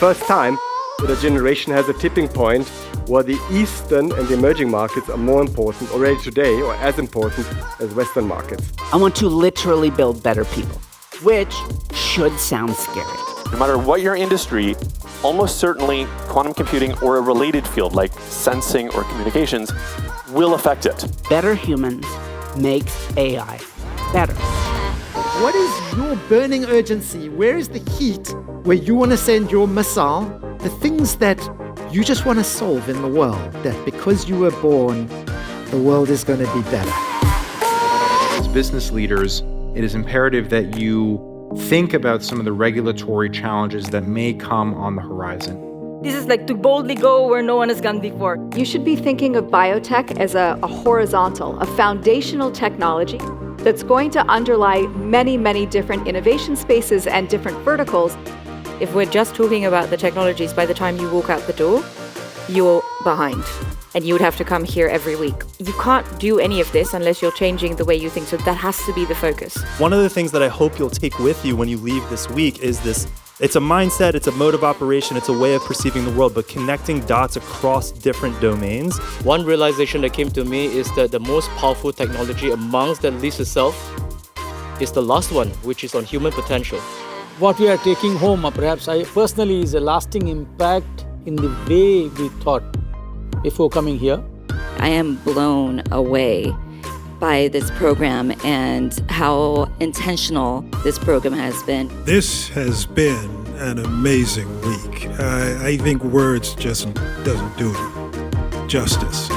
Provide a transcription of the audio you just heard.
first time that a generation has a tipping point where the Eastern and the emerging markets are more important already today, or as important as Western markets. I want to literally build better people, which should sound scary. No matter what your industry, almost certainly quantum computing or a related field like sensing or communications will affect it. Better humans makes AI better. What is your burning urgency? Where is the heat where you want to send your missile? The things that you just want to solve in the world, that because you were born, the world is going to be better. As business leaders, it is imperative that you think about some of the regulatory challenges that may come on the horizon. This is like to boldly go where no one has gone before. You should be thinking of biotech as a horizontal, a foundational technology that's going to underlie many, many different innovation spaces and different verticals. If we're just talking about the technologies, by the time you walk out the door, you're behind. And you would have to come here every week. You can't do any of this unless you're changing the way you think. So that has to be the focus. One of the things that I hope you'll take with you when you leave this week is this. It's a mindset, it's a mode of operation, it's a way of perceiving the world, but connecting dots across different domains. One realization that came to me is that the most powerful technology amongst that list itself is the last one, which is on human potential. What we are taking home, perhaps I personally, is a lasting impact in the way we thought before coming here. I am blown away by this program and how intentional this program has been. This has been an amazing week. I think words just doesn't do it justice.